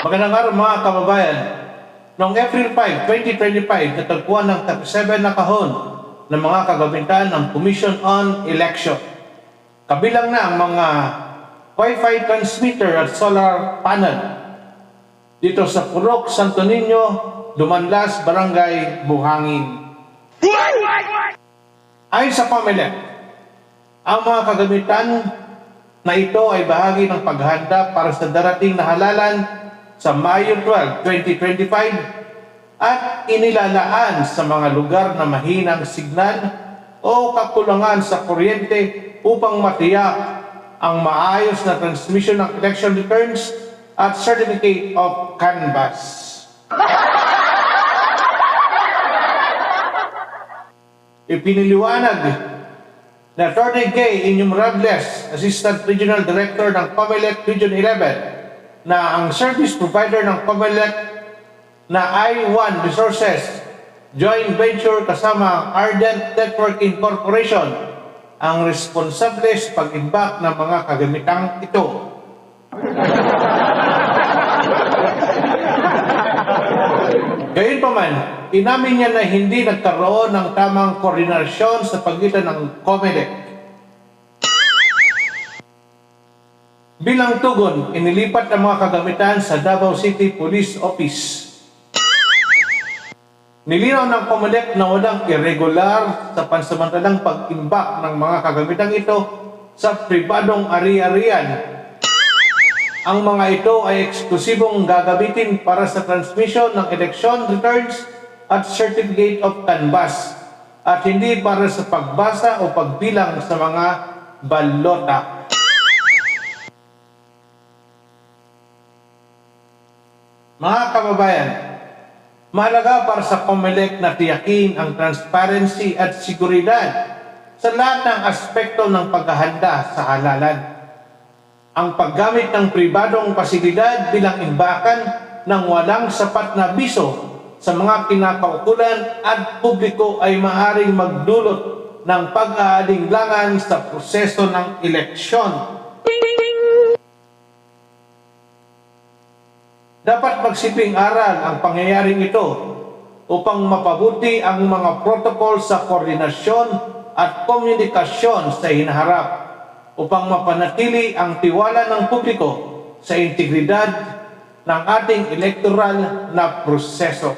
Magandang araw mga kababayan. Noong April 5, 2025, natagpuan ng 37 na kahon ng mga kagamitan ng Commission on Election. Kabilang na ang mga Wi-Fi transmitter at solar panel dito sa Purok, Santo Niño, Dumanlas, Barangay Buhangin. Ayon sa COMELEC, ang mga kagamitan na ito ay bahagi ng paghahanda para sa darating na halalan sa Mayo 12, 2025 at inilalaan sa mga lugar na mahinang signal o kakulangan sa kuryente upang matiyak ang maayos na transmission ng election returns at certificate of canvass. Ipiniliwanag na Attorney Gay Inumerables, Assistant Regional Director ng COMELEC Region 11, na ang service provider ng COMELEC na I1 Resources joint venture kasama ang Ardent Network Incorporation ang responsable sa pag-imbak ng mga kagamitang ito. Gayunpaman, inamin niya na hindi nagkaroon ng tamang koordinasyon sa pagitan ng COMELEC. Bilang tugon, inilipat ang mga kagamitan sa Davao City Police Office. Nilinaw ng COMELEC na walang irregular sa pansamantalang pag-imbak ng mga kagamitang ito sa pribadong ari-arian. Ang mga ito ay eksklusibong gagamitin para sa transmission ng election returns at certificate of canvass at hindi para sa pagbasa o pagbilang sa mga balota. Mga kababayan, mahalaga para sa COMELEC na tiyakin ang transparency at seguridad sa lahat ng aspekto ng paghahanda sa halalan. Ang paggamit ng pribadong pasilidad bilang imbakan ng walang sapat na biso sa mga kinakaukulan at publiko ay maaaring magdulot ng pag-aalinlangan sa proseso ng eleksyon. Dapat magsibing aral ang pangyayaring ito upang mapabuti ang mga protocol sa koordinasyon at komunikasyon sa hinaharap upang mapanatili ang tiwala ng publiko sa integridad ng ating electoral na proseso.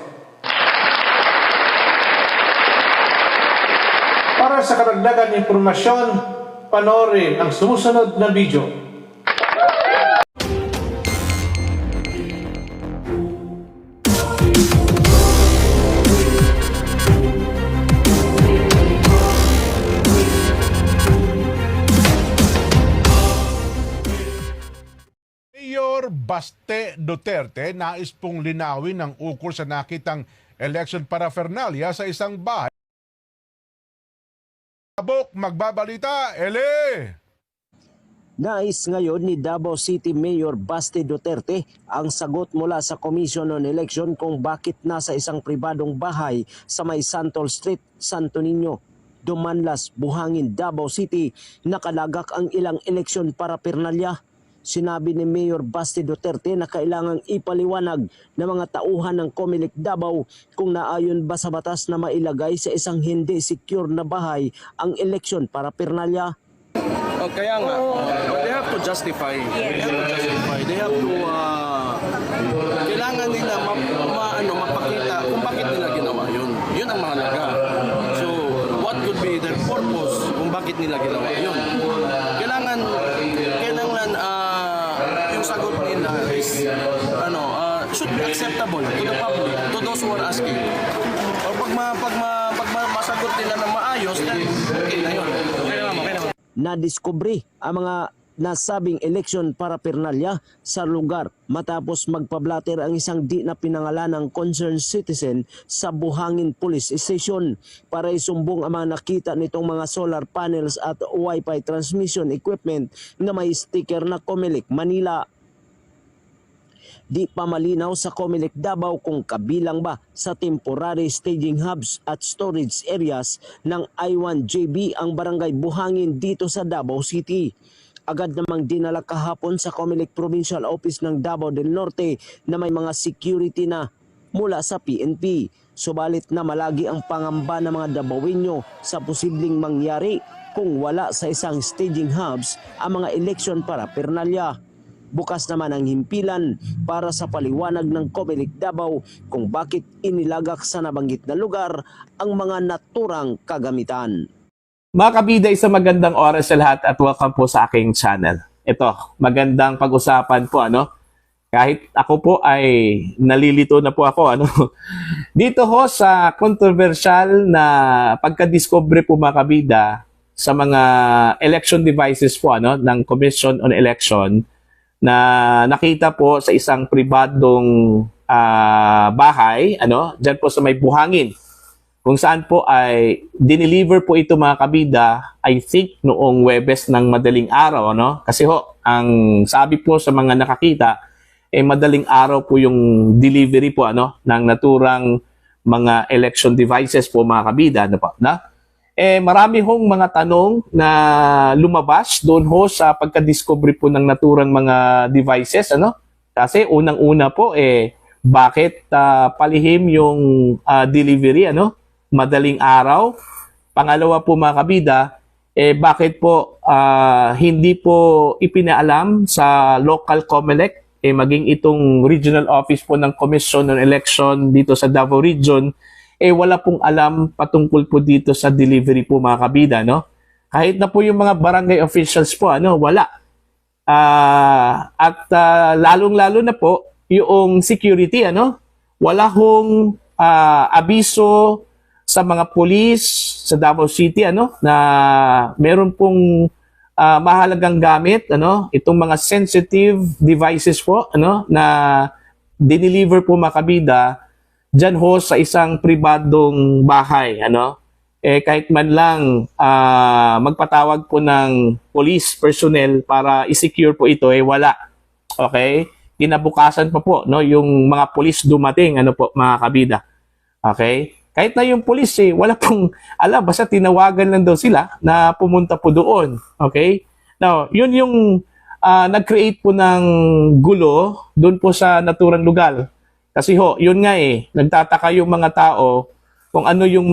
Para sa karagdagan impormasyon, panoorin ang sumusunod na video. Mayor Baste Duterte nais pong linawin ang ukol sa nakitang election paraphernalia sa isang bahay. Abok, magbabalita, Ele! Nais ngayon ni Davao City Mayor Baste Duterte ang sagot mula sa Commission on Election kung bakit nasa isang pribadong bahay sa may Santol Street, Santo Niño, Dumanlas, Buhangin, Davao City nakalagak ang ilang eleksyon paraphernalia. Sinabi ni Mayor Baste Duterte na kailangang ipaliwanag ng mga tauhan ng COMELEC Davao kung naayon ba sa batas na mailagay sa isang hindi secure na bahay ang eleksyon paraphernalia. Kaya nga, they have to justify. They have to, kailangan nila mapakita kung bakit nila ginawa yun. Yun ang mahalaga. So, what could be their purpose kung bakit nila ginawa yun. Kailangan yung sagot nila is, should be acceptable to the public, to those who are asking. O pag masagot nila na maayos, then okay na yun. Nadiskubre ang mga nasabing eleksyon paraphernalia sa lugar matapos magpablatter ang isang di na pinangalanang concerned citizen sa Buhangin Police Station para isumbong ang mga nakita nitong mga solar panels at Wi-Fi transmission equipment na may sticker na COMELEC Manila. Di pa malinaw sa COMELEC Davao kung kabilang ba sa temporary staging hubs at storage areas ng I1JB ang barangay Buhangin dito sa Davao City. Agad namang dinala kahapon sa Comelec Provincial Office ng Davao del Norte na may mga security na mula sa PNP. Subalit na malagi ang pangamba ng mga Davaoenyo sa posibleng mangyari kung wala sa isang staging hubs ang mga eleksyon para Pernalya. Bukas naman ang himpilan para sa paliwanag ng Comelec Davao kung bakit inilagak sa nabanggit na lugar ang mga naturang kagamitan. Mga kabida, isang magandang oras sa lahat at welcome po sa aking channel. Ito, magandang pag-usapan po, Kahit ako po ay nalilito na po ako, Dito ho sa controversial na pagka-discovery po mga kabida sa mga election devices po, ng Commission on Election na nakita po sa isang pribadong bahay, dyan po sa may Buhangin, kung saan po ay dineliver po ito mga kabida, I think noong Webes ng madaling araw, Kasi ho, ang sabi po sa mga nakakita, madaling araw po yung delivery po, ng naturang mga election devices po mga kabida, marami hong mga tanong na lumabas doon ho sa pagka-discovery po ng naturang mga devices, Kasi unang-una po, bakit palihim yung delivery, madaling araw? Pangalawa po mga kabida, bakit po hindi po ipinaalam sa local Comelec, maging itong regional office po ng Commission on Election dito sa Davao Region, wala pong alam patungkol po dito sa delivery po mga kabida, Kahit na po yung mga barangay officials po, wala. At lalong-lalo na po yung security, wala hong abiso sa mga police sa Davao City, na meron pong mahalagang gamit, itong mga sensitive devices po, na dineliver po mga kabida dyan ho sa isang pribadong bahay, kahit man lang magpatawag po ng police personnel para i-secure po ito, wala. Okay? Kinabukasan pa po, yung mga police dumating, mga kabida. Okay? Kahit na yung police, wala pong alam, basta tinawagan lang daw sila na pumunta po doon. Okay? Now, yun yung nag-create po ng gulo doon po sa naturang lugar. Kasi ho, yun nga nagtataka yung mga tao kung ano yung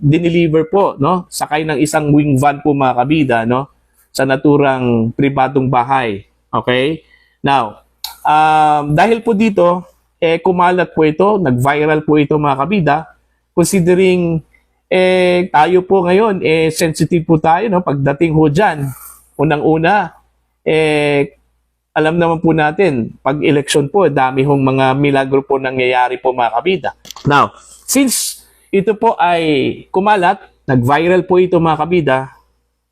dineliver po, sakay ng isang wing van po mga kabida, sa naturang pribadong bahay. Okay? Now, dahil po dito, kumalat po ito, nag-viral po ito mga kabida, considering tayo po ngayon, sensitive po tayo, pagdating ho dyan. Unang-una, alam naman po natin, pag election po, dami hong mga milagro po nangyayari po mga kabida. Now, since ito po ay kumalat, nag-viral po ito mga kabida,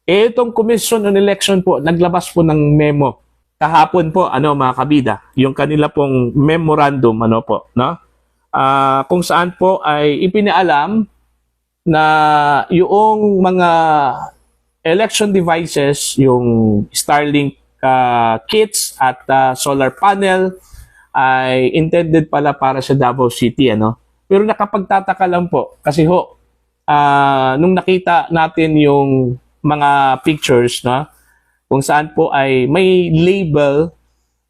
itong Commission on Election po, naglabas po ng memo. Kahapon po, mga kabida, yung kanila pong memorandum, kung saan po ay ipinaalam na yung mga election devices, yung Starlink kits at solar panel ay intended pala para sa Davao City, Pero nakapagtataka lang po, kasi ho, nung nakita natin yung mga pictures, kung saan po ay may label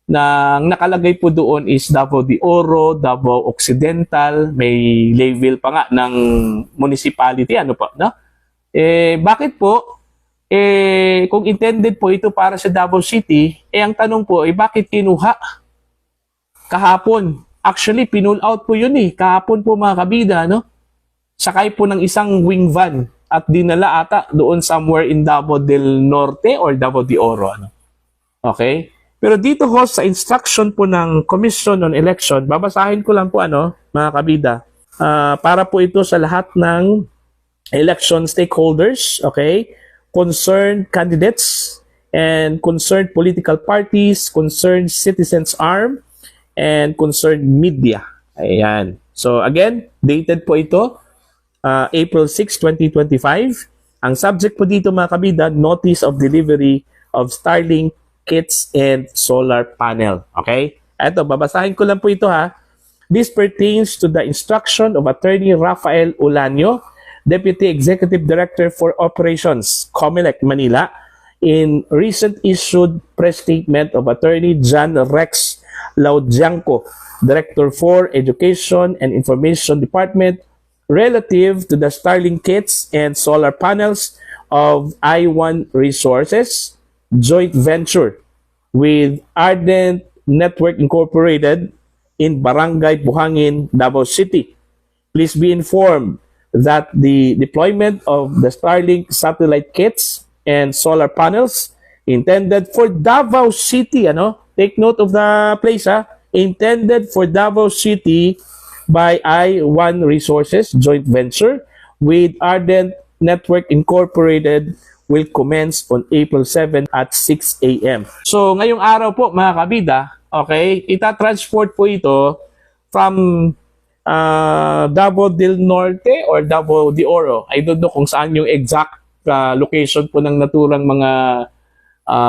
na nakalagay po doon is Davao de Oro, Davao Occidental, may label pa nga ng municipality, bakit po, kung intended po ito para sa Davao City, ang tanong po ay bakit kinuha kahapon? Actually, pinull out po yun kahapon po mga kabida, sakay po ng isang wing van at dinala ata doon somewhere in Davao del Norte or Davao de Oro. Okay? Pero dito ho sa instruction po ng Commission on Election, babasahin ko lang po mga kabida, para po ito sa lahat ng election stakeholders, okay? Concerned candidates and concerned political parties, concerned citizens arm, and concerned media. Ayan. So again, dated po ito, April 6, 2025. Ang subject po dito mga kabida, Notice of Delivery of Starlink Kits and Solar Panel. Okay? Eto, babasahin ko lang po ito ha. This pertains to the instruction of Attorney Rafael Ulanio, Deputy Executive Director for Operations, Comelec, Manila, in recent issued press statement of Attorney John Rex Laudianco, Director for Education and Information Department, relative to the Starlink kits and solar panels of I1 Resources joint venture with Ardent Network Incorporated in Barangay Buhangin, Davao City. Please be informed that the deployment of the Starlink satellite kits and solar panels intended for Davao City, take note of the place, intended for Davao City by I1 Resources joint venture with Ardent Network Incorporated will commence on April 7 at 6 a.m. So ngayong araw po mga kabida, okay, itatransport po ito from Davao del Norte or Davao de Oro. I don't know kung saan yung exact location po ng naturang mga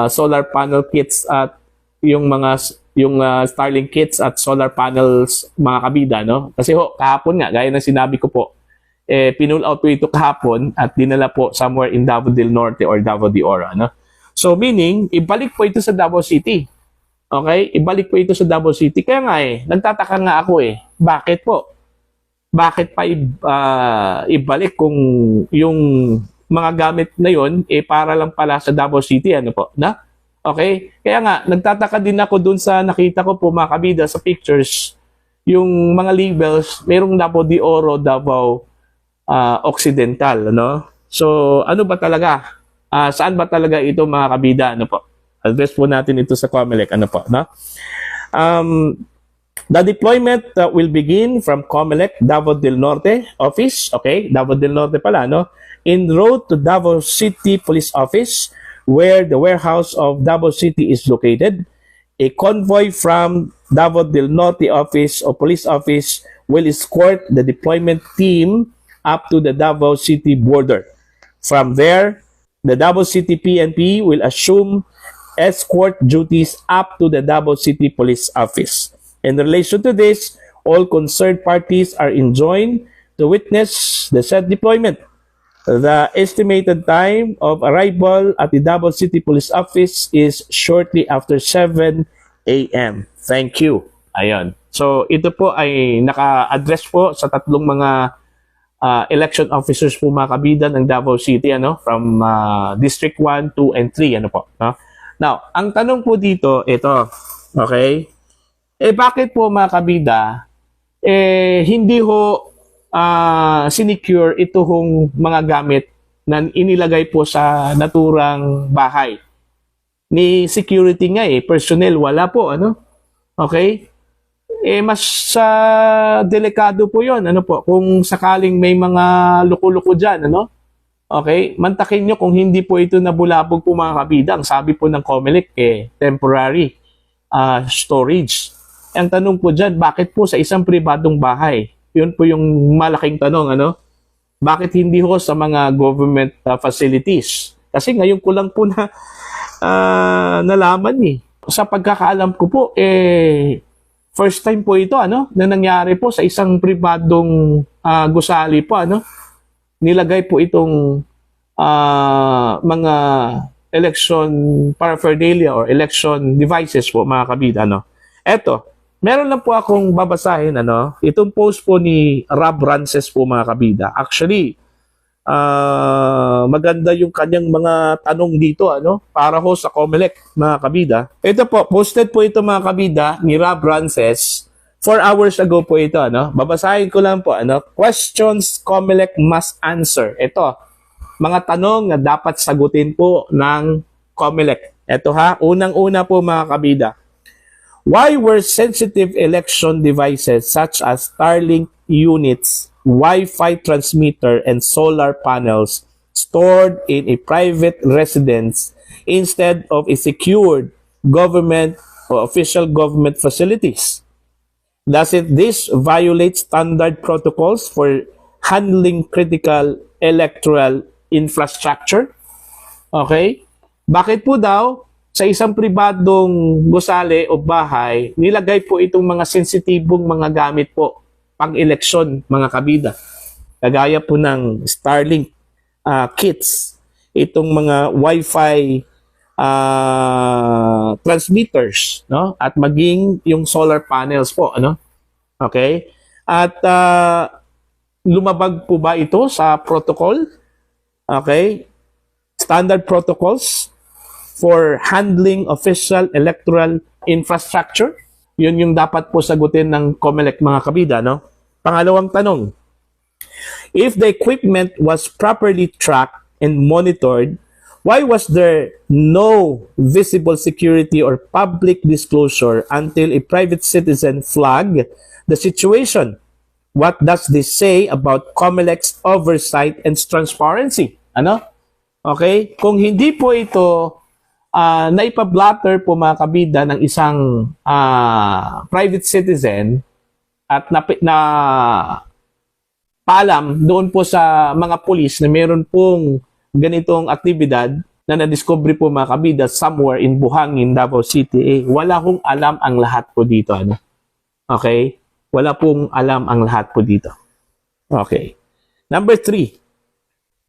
solar panel kits at yung Starlink kits at solar panels mga kabida, no? Kasi kahapon nga, gaya ng sinabi ko po, pinull out po ito kahapon at dinala po somewhere in Davao del Norte or Davao de Oro, no? So meaning, ibalik po ito sa Davao City. Okay? Ibalik po ito sa Davao City. Kaya nga nagtataka nga ako bakit po? Bakit pa ibalik kung yung mga gamit na yon para lang pala sa Davao City, na? Okay? Kaya nga, nagtataka din ako dun sa nakita ko po mga kabida sa pictures, yung mga labels, merong Davao de Oro, Davao Occidental, So, ano ba talaga? Saan ba talaga ito mga kabida, po? Address po natin ito sa COMELEC, no? The deployment will begin from COMELEC Davao del Norte office, okay? Davao del Norte pala, en route to Davao City Police Office, where the warehouse of Davao City is located. A convoy from Davao del Norte office or police office will escort the deployment team up to the Davao City border. From there, the Davao City PNP will assume escort duties up to the Davao City Police Office. In relation to this, all concerned parties are enjoined to witness the said deployment. The estimated time of arrival at the Davao City Police Office is shortly after 7 a.m. Thank you. Ayun. So, ito po ay naka-address po sa tatlong mga election officers po mga kabida ng Davao City, from District 1, 2, and 3, no? Now, ang tanong po dito, ito, okay? Bakit po mga kabida, hindi ho sinecure ito hong mga gamit na inilagay po sa naturang bahay? Ni security nga personnel, wala po, Okay? Mas delikado po yon, po, kung sakaling may mga luko-luko dyan, Okay? Mantakin nyo kung hindi po ito nabulabog po mga kabida. Ang sabi po ng COMELEC, temporary storage. Ang tanong po dyan, bakit po sa isang pribadong bahay? Yun po yung malaking tanong, Bakit hindi ho sa mga government facilities? Kasi ngayon ko lang po na nalaman Sa pagkakaalam ko po, first time po ito, na nangyari po sa isang pribadong gusali po, Nilagay po itong mga election paraphernalia or election devices po mga kabida, Eto, meron lang po akong babasahin, itong post po ni Rob Rances po mga kabida. Actually, maganda yung kanyang mga tanong dito, para ho sa COMELEC mga kabida. Ito po, posted po ito mga kabida ni Rob Rances 4 hours ago po ito, Babasahin ko lang po, questions COMELEC must answer. Ito, mga tanong na dapat sagutin po ng COMELEC. Ito unang-una po mga kabida. Why were sensitive election devices such as Starlink units, Wi-Fi transmitter, and solar panels stored in a private residence instead of a secured government or official government facilities? Doesn't this violate standard protocols for handling critical electoral infrastructure? Okay? Bakit po daw sa isang pribadong gusali o bahay, nilagay po itong mga sensitibong mga gamit po pang-eleksyon mga kabida? Kagaya po ng Starlink kits, itong mga Wi-Fi transmitters, no? At maging yung solar panels po, ano? Okay? At lumabag po ba ito sa protocol? Okay? Standard protocols for handling official electoral infrastructure? Yun yung dapat po sagutin ng COMELEC, mga kabida, no? Pangalawang tanong, if the equipment was properly tracked and monitored, why was there no visible security or public disclosure until a private citizen flagged the situation? What does this say about COMELEC's oversight and transparency? Ano? Okay? Kung hindi po ito naipablatter po, mga kabida, ng isang private citizen at paalam doon po sa mga pulis na meron pong ganitong aktibidad na na-discover po, mga kabida, somewhere in Buhangin, Davao City, wala pong alam ang lahat po dito. Ano? Okay? Wala pong alam ang lahat po dito. Okay. Number 3.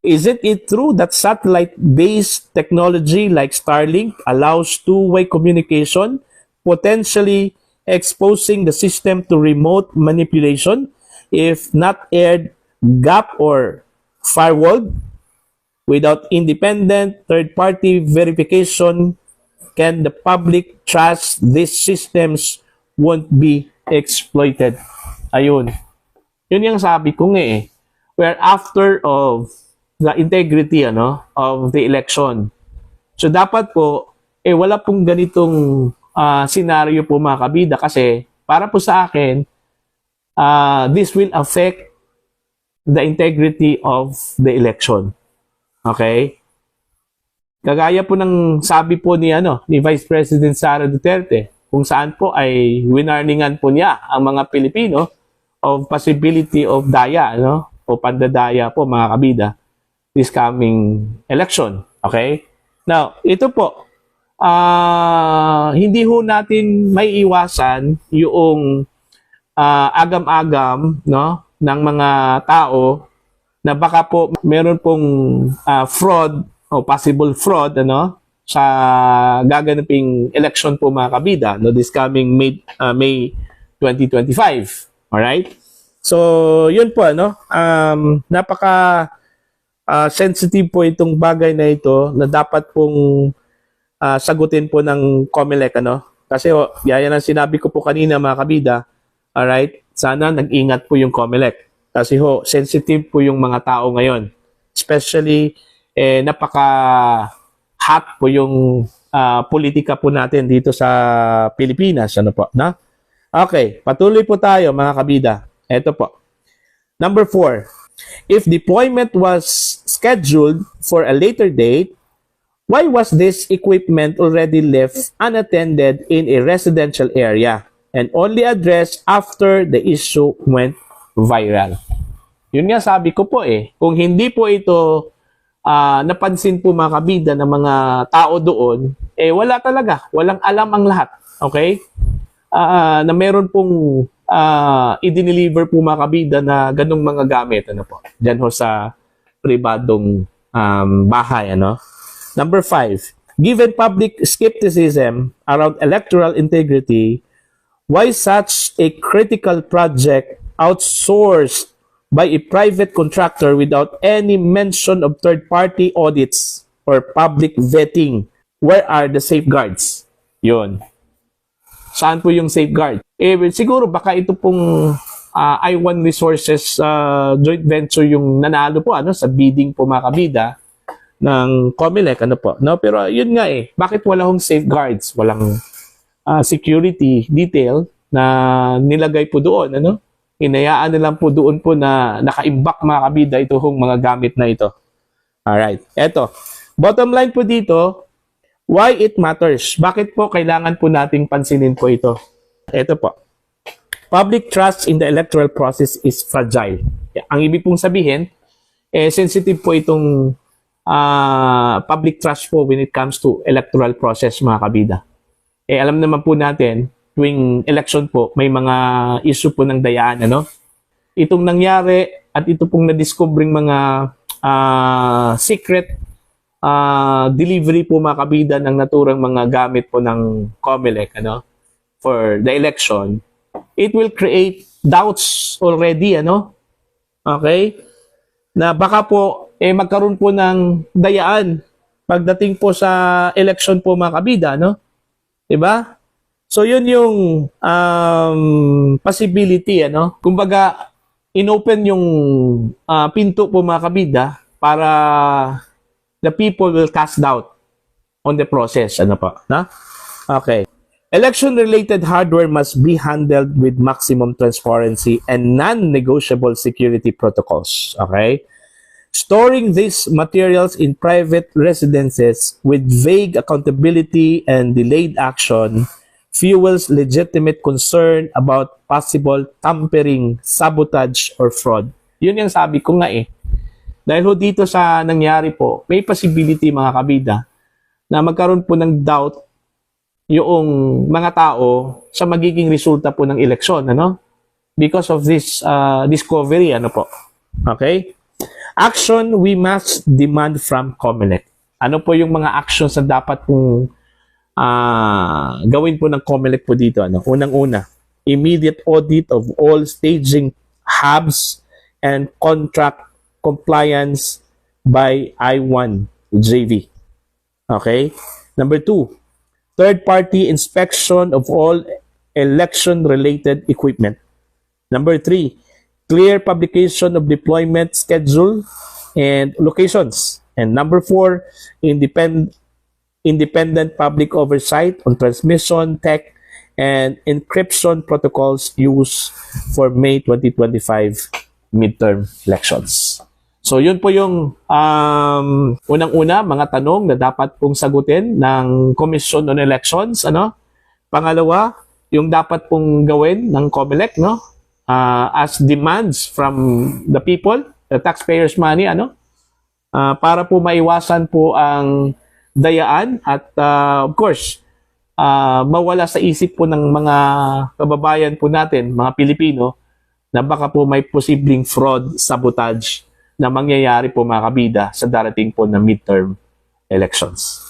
Isn't it true that satellite-based technology like Starlink allows two-way communication, potentially exposing the system to remote manipulation if not aired, gap, or firewalled? Without independent third-party verification, can the public trust these systems won't be exploited? Ayun. Yun yung sabi ko nga eh. We're after of the integrity of the election. So dapat po, wala pong ganitong scenario po, mga kabida, kasi para po sa akin, this will affect the integrity of the election. Okay? Kagaya po ng sabi po ni Vice President Sara Duterte, kung saan po ay winarningan po niya ang mga Pilipino of possibility of daya, o pandadaya po, mga kabida, this coming election. Okay? Now, ito po, hindi ho natin may iwasan yung agam-agam, ng mga tao na baka po meron pong fraud o possible fraud sa gaganaping election po, mga kabida, this coming May 2025. All right? So, yun po, napaka sensitive po itong bagay na ito na dapat pong sagutin po ng COMELEC, Kasi yan ang sinabi ko po kanina, mga kabida. All right? Sana nag-ingat po yung COMELEC. Kasi sensitive po yung mga tao ngayon. Especially, napaka-hot po yung politika po natin dito sa Pilipinas. Okay, patuloy po tayo, mga kabida. Ito po. Number 4. If deployment was scheduled for a later date, why was this equipment already left unattended in a residential area and only addressed after the issue went viral? Yun nga sabi ko po kung hindi po ito napansin po, mga kabida, ng mga tao doon, wala talaga, walang alam ang lahat. Okay? Na meron pong i-deliver po, mga kabida, na ganung mga gamit diyan sa pribadong bahay. Number 5, given public skepticism around electoral integrity, why such a critical project outsourced by a private contractor without any mention of third-party audits or public vetting? Where are the safeguards? Yun. Saan po yung safeguard? Siguro baka ito pong I1 Resources joint venture yung nanalo po sa bidding po, mga kabida, ng COMELEC. Pero yun nga bakit wala hong safeguards? Walang security detail na nilagay po doon. Hinayaan na lang po doon po na nakaimbak, mga kabida, ito hong mga gamit na ito. Alright. Eto. Bottom line po dito, why it matters. Bakit po kailangan po nating pansinin po ito? Ito po. Public trust in the electoral process is fragile. Ang ibig pong sabihin, sensitive po itong public trust po when it comes to electoral process, mga kabida. Alam naman po natin, tuwing election po, may mga issue po ng dayaan. Itong nangyari at ito pong na-discovering mga secret delivery po mga kabida ng naturang mga gamit po ng COMELEC for the election, it will create doubts already, okay, na baka po magkaroon po ng dayaan pagdating po sa election po mga kabida, diba? So yun yung possibility, kumbaga inopen yung pinto po mga kabida para the people will cast doubt on the process, Okay. Election-related hardware must be handled with maximum transparency and non-negotiable security protocols. Okay? Storing these materials in private residences with vague accountability and delayed action fuels legitimate concern about possible tampering, sabotage, or fraud. Yun yung sabi ko nga Dahil dito sa nangyari po, may possibility mga kabida na magkaroon po ng doubt yung mga tao sa magiging resulta po ng eleksyon, because of this discovery, Okay? Action we must demand from COMELEC. Ano po yung mga actions na dapat pong gawin po ng COMELEC po dito? Unang-una, immediate audit of all staging hubs and contract compliance by I1 JV. Okay? Number 2, third-party inspection of all election-related equipment. Number 3, clear publication of deployment schedule and locations. And number 4, independent public oversight on transmission, tech, and encryption protocols used for May 2025 midterm elections. So yun po yung unang-una mga tanong na dapat pong sagutin ng Commission on Elections, Pangalawa, yung dapat pong gawin ng COMELEC, as demands from the people, the taxpayers' money, para po maiwasan po ang dayaan at of course, mawala sa isip po ng mga kababayan po natin, mga Pilipino, na baka po may posibleng fraud, sabotage na mangyayari po mga kabida sa darating po na midterm elections.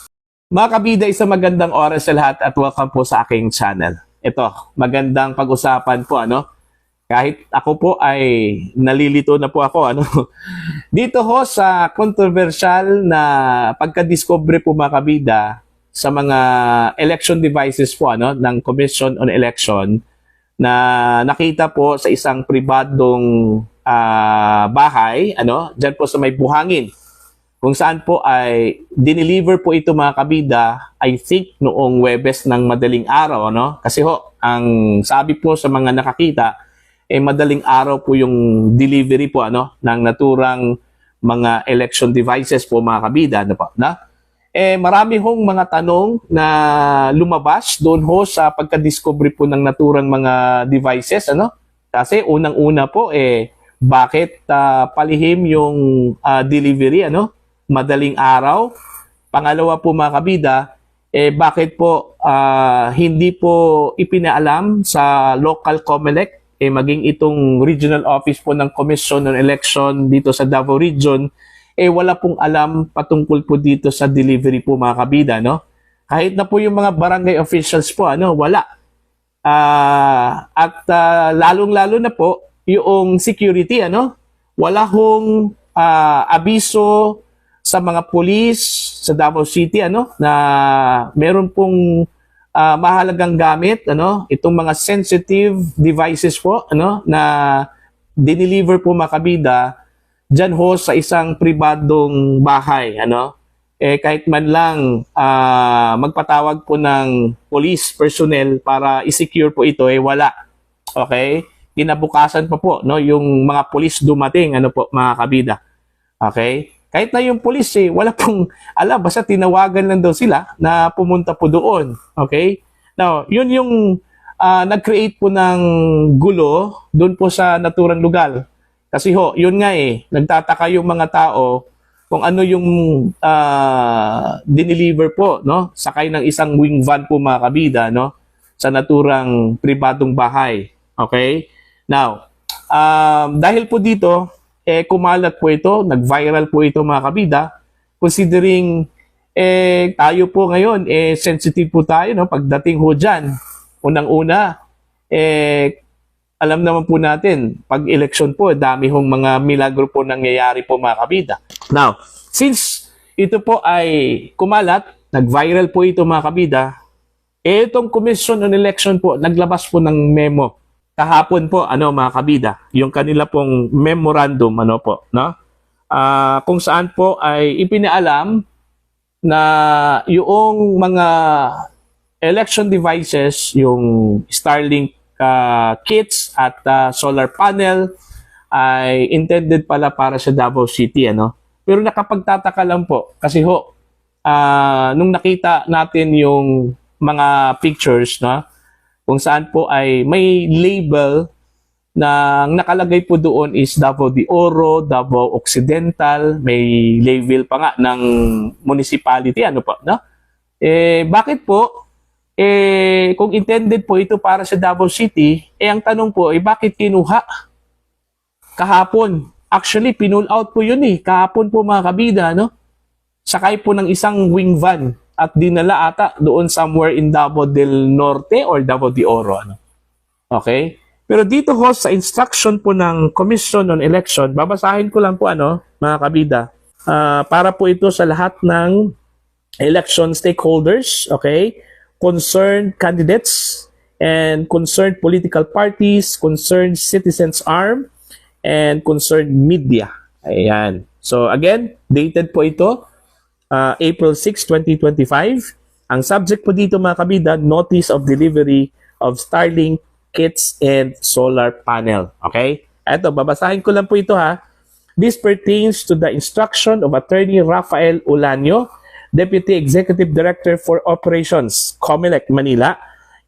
Mga kabida, isang magandang oras sa lahat at welcome po sa aking channel. Ito, magandang pag-usapan po, Kahit ako po ay nalilito na po ako, Dito ho sa controversial na pagka-discovery po mga kabida sa mga election devices po, ng Commission on Election na nakita po sa isang pribadong bahay, dyan po sa may buhangin, kung saan po ay dineliver po ito mga kabida, I think noong Webes ng madaling araw, Kasi ang sabi po sa mga nakakita, madaling araw po yung delivery po, ng naturang mga election devices po mga kabida, marami hong mga tanong na lumabas doon sa pagka-discovery po ng naturang mga devices, Kasi unang-una po, bakit palihim yung delivery, madaling araw? Pangalawa po mga kabida, bakit po hindi po ipinaalam sa local COMELEC, maging itong regional office po ng Commission on Election dito sa Davao Region, wala pong alam patungkol po dito sa delivery po mga kabida, Kahit na po yung mga barangay officials po, wala. At lalong-lalo na po, yung security, wala hong abiso sa mga police sa Davao City, na meron pong mahalagang gamit, itong mga sensitive devices po, na dineliver po mga kabida dyan sa isang pribadong bahay, kahit man lang magpatawag po ng police personnel para i-secure po ito, wala. Okay? Kinabukasan pa po, yung mga police dumating, mga kabida. Okay? Kahit na yung police, wala pong alam, basta tinawagan lang daw sila na pumunta po doon. Okay? Now, yun yung nag-create po ng gulo doon po sa naturang lugar. Kasi yun nga nagtataka yung mga tao kung ano yung dineliver po, sakay ng isang wing van po mga kabida, sa naturang pribadong bahay. Okay? Now, dahil po dito, kumalat po ito, nag-viral po ito mga kabida, considering tayo po ngayon sensitive po tayo, no, pagdating ho diyan. Unang-una, alam naman po natin, pag election po, dami hong mga milagro po nangyayari po mga kabida. Now, since ito po ay kumalat, nag-viral po ito mga kabida, itong Commission on Election po, naglabas po ng memo. Kahapon po, mga kabida, yung kanila pong memorandum, kung saan po ay ipinaalam na yung mga election devices, yung Starlink kits at solar panel ay intended pala para sa Davao City, Pero nakapagtataka lang po kasi nung nakita natin yung mga pictures, kung saan po ay may label na nakalagay po doon is Davao de Oro, Davao Occidental, may label pa nga ng municipality, bakit po? Kung intended po ito para sa Davao City, ang tanong po ay bakit kinuha kahapon? Actually, pinull out po yun kahapon po mga kabida, sakay po ng isang wing van at dinala ata doon somewhere in Davao del Norte or Davao de Oro, Okay? Pero dito sa instruction po ng Commission on Election, babasahin ko lang po mga kabida, para po ito sa lahat ng election stakeholders, okay? Concerned candidates and concerned political parties, concerned citizens arm, and concerned media. Ayan. So again, dated po ito, April 6, 2025. Ang subject po dito mga kabida, Notice of Delivery of Starlink Kits and Solar Panel. Okay? Eto, babasahin ko lang po ito This pertains to the instruction of Attorney Rafael Ulanio, Deputy Executive Director for Operations, COMELEC, Manila,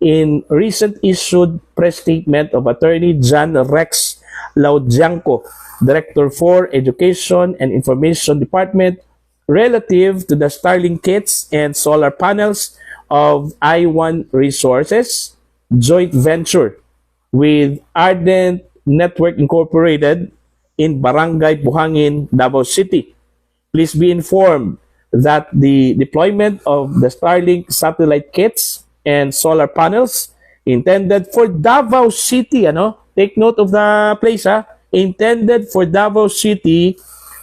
in recent issued press statement of Attorney John Rex Laudianco, Director for Education and Information Department, relative to the Starlink kits and solar panels of I1 Resources joint venture with Ardent Network Incorporated in Barangay Buhangin, Davao City. Please be informed that the deployment of the Starlink satellite kits and solar panels intended for Davao City, take note of the place, intended for Davao City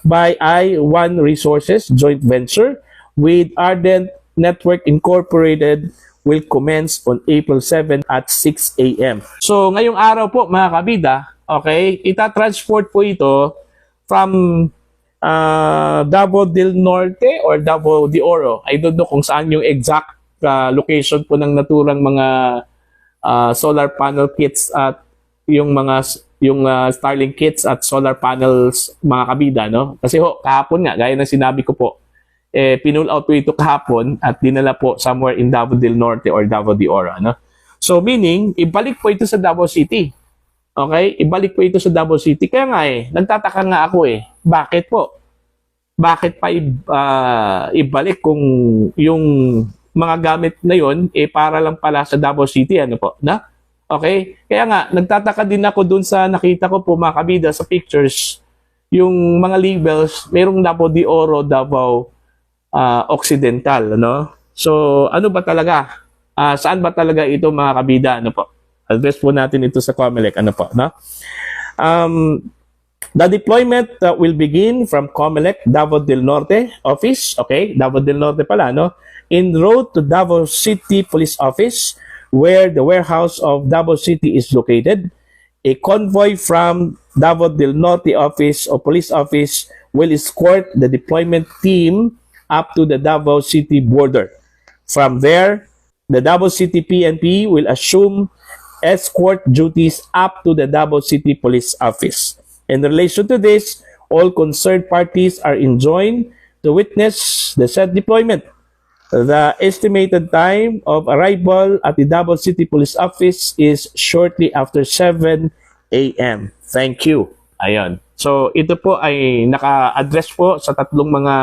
by I1 Resources joint venture with Ardent Network Incorporated will commence on April 7 at 6 a.m. So, ngayong araw po, mga kabida, okay, itatransport po ito from Davao del Norte or Davao de Oro. I don't know kung saan yung exact location po ng naturang mga solar panel kits at yung Starlink kits at solar panels, mga kabida, Kasi kahapon nga, gaya ng sinabi ko po, pinull out po ito kahapon at dinala po somewhere in Davao del Norte or Davao de Oro, So, meaning, ibalik po ito sa Davao City. Okay? Ibalik po ito sa Davao City. Kaya nga nagtataka nga ako bakit po? Bakit pa ibalik kung yung mga gamit na yon para lang pala sa Davao City, Okay? Kaya nga, nagtataka din ako dun sa nakita ko po mga kabida sa pictures, yung mga labels, merong Davao de Oro, Davao Occidental, So, ano ba talaga? Saan ba talaga ito mga kabida, Address po natin ito sa COMELEC, The deployment will begin from COMELEC Davao del Norte office, okay? Davao del Norte pala, en route to Davao City Police Office, where the warehouse of Davao City is located. A convoy from Davao del Norte office or police office will escort the deployment team up to the Davao City border. From there, the Davao City PNP will assume escort duties up to the Davao City Police Office. In relation to this, all concerned parties are enjoined to witness the said deployment. The estimated time of arrival at the Davao City Police Office is shortly after 7 a.m. Thank you. Ayun. So, ito po ay naka-address po sa tatlong mga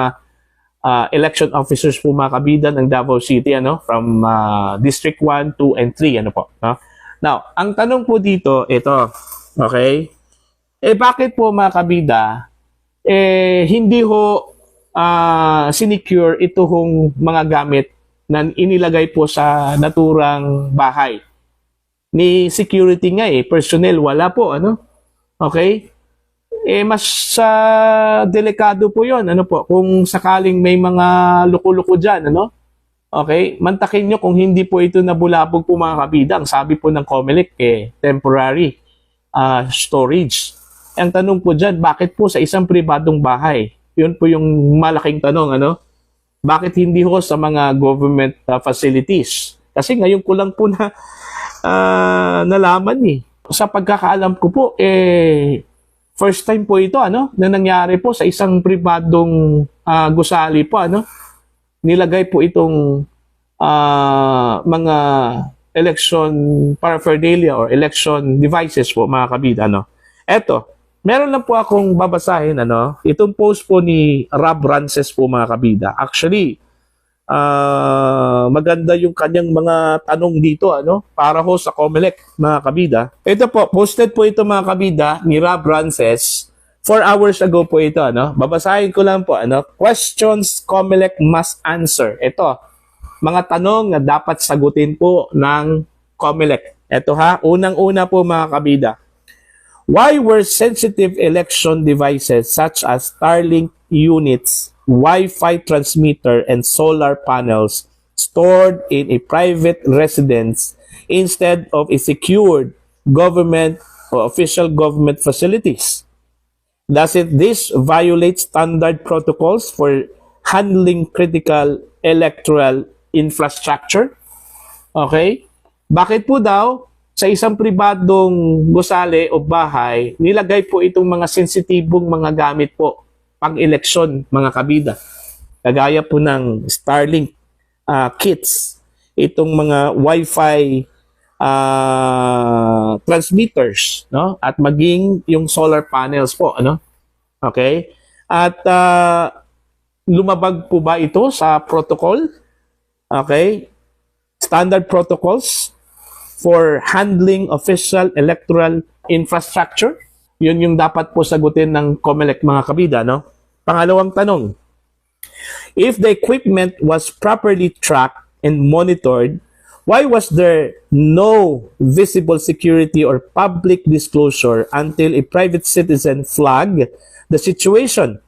election officers po mga kabida ng Davao City, from District 1, 2, and 3, Now, ang tanong po dito, ito, okay? Bakit po mga kabida, hindi ho sinecure itong mga gamit na inilagay po sa naturang bahay. Ni security nga personnel wala po, ano? Okay? Mas delikado po 'yon, ano po, kung sakaling may mga luko-luko diyan, ano? Okay? Mantakin nyo kung hindi po ito nabulabog po mga kabida. Ang sabi po ng COMELEC, temporary storage. Ang tanong po dyan, bakit po sa isang pribadong bahay? Yun po yung malaking tanong, ano? Bakit hindi ho sa mga government facilities? Kasi ngayon ko lang po na nalaman Sa pagkakaalam ko po, first time po ito, ano? Na nangyari po sa isang pribadong gusali po, ano? Nilagay po itong mga election paraphernalia or election devices po, mga kabida, ano? Eto, meron lang po akong babasahin, ano? Itong post po ni Rob Rances po, mga kabida. Actually, maganda yung kanyang mga tanong dito, ano? Para ho sa COMELEC, mga kabida. Ito po, posted po ito, mga kabida, ni Rob Rances. 4 hours ago po ito, ano? Babasahin ko lang po, ano? Questions COMELEC must answer. Ito, mga tanong na dapat sagutin po ng COMELEC. Ito ha, unang-una po, mga kabida. Why were sensitive election devices such as Starlink units, Wi-Fi transmitter, and solar panels stored in a private residence instead of a secured government or official government facilities? Does this violate standard protocols for handling critical electoral infrastructure? Okay? Bakit po daw sa isang pribadong gusali o bahay, nilagay po itong mga sensitibong mga gamit po pang-eleksyon, mga kabida? Kagaya po ng Starlink kits, itong mga Wi-Fi transmitters, no? At maging yung solar panels po, ano? Okay? At lumabag po ba ito sa protocol? Okay? Standard protocols for handling official electoral infrastructure? Yun yung dapat po sagutin ng COMELEC, mga kabida, no? Pangalawang tanong, if the equipment was properly tracked and monitored, why was there no visible security or public disclosure until a private citizen flagged the situation?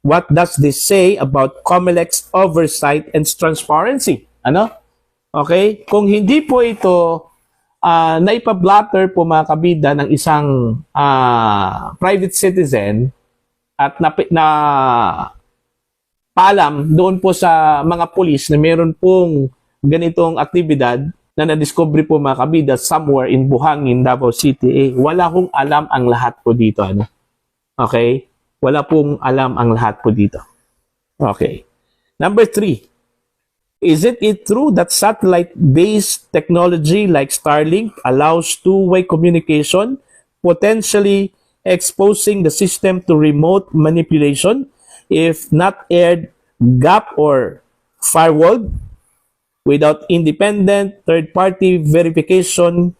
What does this say about COMELEC's oversight and transparency? Ano? Okay? Kung hindi po ito naipablatter po, mga kabida, ng isang private citizen at paalam doon po sa mga pulis na meron pong ganitong aktibidad na na-discover po, mga kabida, somewhere in Buhangin, Davao City, wala pong alam ang lahat po dito. Ano? Okay? Wala pong alam ang lahat po dito. Okay. Number 3. Is it true that satellite-based technology like Starlink allows two-way communication, potentially exposing the system to remote manipulation if not aired, gap, or firewalled? Without independent third-party verification,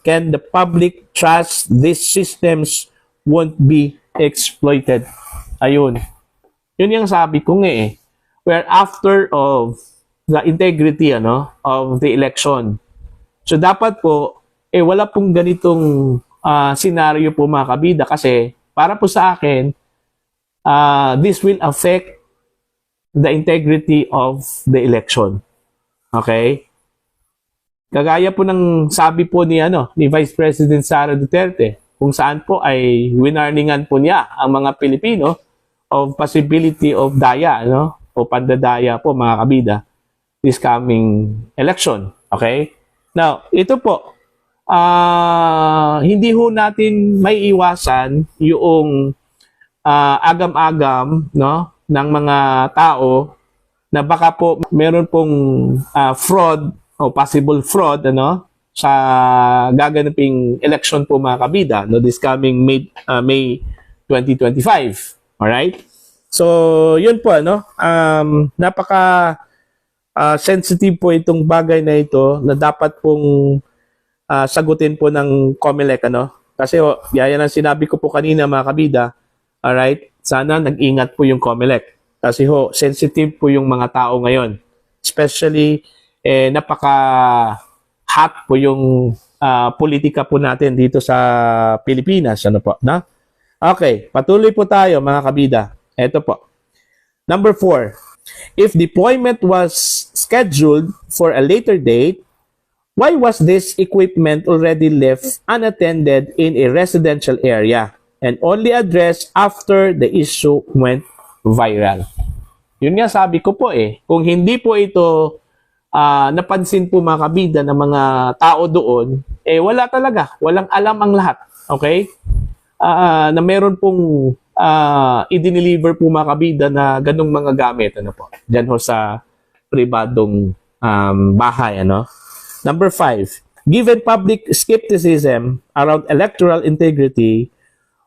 can the public trust these systems won't be exploited? Ayun. Yun yung sabi ko nga Where after of the integrity of the election. So dapat po, wala pong ganitong scenario po, mga kabida, kasi para po sa akin, this will affect the integrity of the election. Okay? Kagaya po ng sabi po ni Vice President Sara Duterte, kung saan po ay winarningan po niya ang mga Pilipino of possibility of daya, o pandadaya po, mga kabida, this coming election. Okay? Now, ito po, hindi ho natin may iwasan yung agam-agam ng mga tao na baka po meron pong fraud o possible fraud sa gaganaping election po, mga kabida, this coming May 2025. Alright? So, yun po, napaka sensitive po itong bagay na ito na dapat pong sagutin po ng COMELEC, Kasi yan ang sinabi ko po kanina, mga kabida. Alright? Sana nag-ingat po yung COMELEC. Kasi ho, sensitive po yung mga tao ngayon. Especially, napaka-hot po yung politika po natin dito sa Pilipinas. Ano po, na? Okay, patuloy po tayo mga kabida. Ito po. Number 4. If deployment was scheduled for a later date, why was this equipment already left unattended in a residential area and only addressed after the issue went viral? Yun nga sabi ko po kung hindi po ito napansin po mga kabida ng mga tao doon, wala talaga, walang alam ang lahat. Okay? Na meron pong i-deliver po mga kabida na ganung mga gamit po diyan ho sa pribadong bahay. Number 5, given public skepticism around electoral integrity,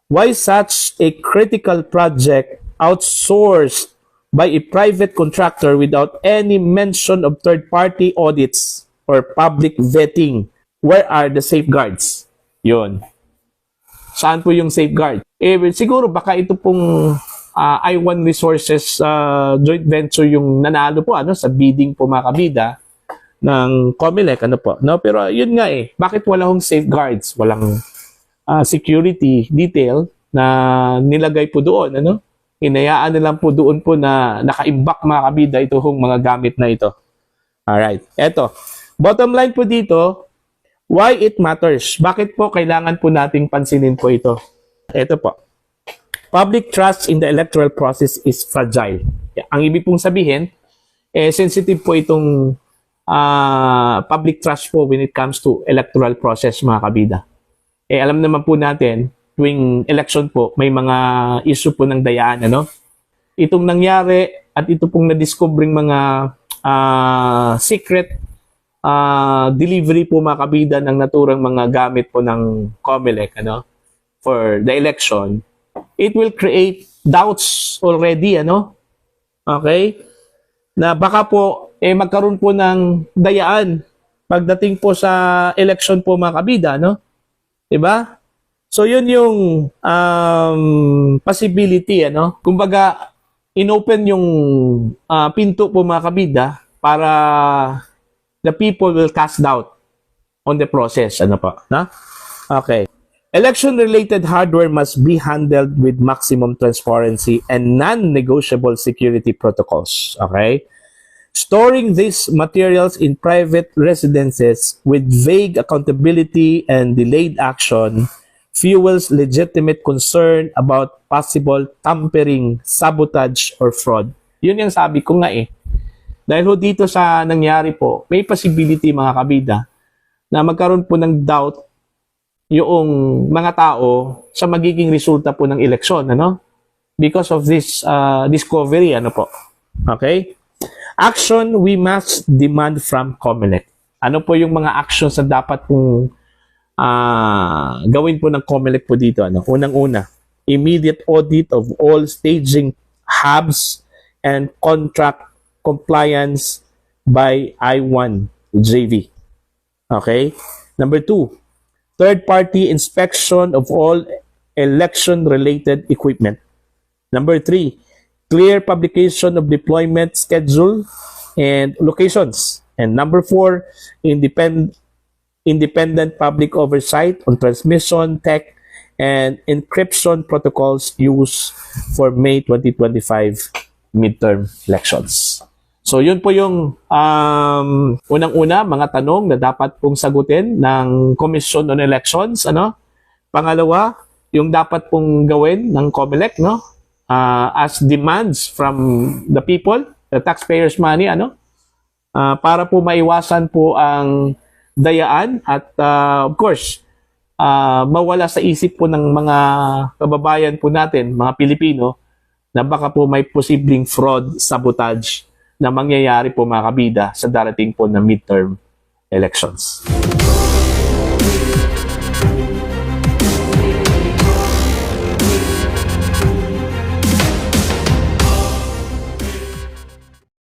why such a critical project outsourced by a private contractor without any mention of third-party audits or public vetting? Where are the safeguards? Yun. Saan po yung safeguard? Siguro baka ito pong I1 Resources joint venture yung nanalo po sa bidding po mga kabida ng COMELEC po. No, pero yun nga bakit wala hong safeguards? Walang security detail na nilagay po doon, Hinayaan na lang po doon po na nakaimbak mga kabida ito hong mga gamit na ito. Alright. Eto. Bottom line po dito, why it matters? Bakit po kailangan po nating pansinin po ito? Ito po. Public trust in the electoral process is fragile. Ang ibig pong sabihin, sensitive po itong public trust po when it comes to electoral process mga kabida. Alam naman po natin, tuwing election po, may mga issue po ng dayaan, Itong nangyari at ito pong na-discovering mga secret delivery po mga kabida ng naturang mga gamit po ng COMELEC, for the election, it will create doubts already, Okay? Na baka po, magkaroon po ng dayaan pagdating po sa election po mga kabida, Diba? So, yun yung possibility, Kumbaga, inopen yung pinto po mga kabida para the people will cast doubt on the process, Okay. Election-related hardware must be handled with maximum transparency and non-negotiable security protocols, okay? Storing these materials in private residences with vague accountability and delayed action fuels legitimate concern about possible tampering, sabotage, or fraud. Yun yung sabi ko nga Dahil ho dito sa nangyari po, may possibility mga kabida na magkaroon po ng doubt yung mga tao sa magiging resulta po ng eleksyon, Because of this discovery, po. Okay? Action we must demand from COMELEC. Ano po yung mga actions na dapat pong gawin po ng COMELEC po dito? Unang-una, immediate audit of all staging hubs and contract compliance by I1 JV. Okay? Number 2, third-party inspection of all election-related equipment. Number 3, clear publication of deployment schedule and locations. And number 4, independent public oversight on transmission, tech, and encryption protocols used for May 2025 midterm elections. So yun po yung unang-una mga tanong na dapat pong sagutin ng Commission on Elections, Pangalawa, yung dapat pong gawin ng COMELEC, as demands from the people, the taxpayers' money, para po maiwasan po ang dayaan at of course mawala sa isip po ng mga kababayan po natin, mga Pilipino, na baka po may posibleng fraud, sabotage na mangyayari po mga kabida sa darating po na midterm elections.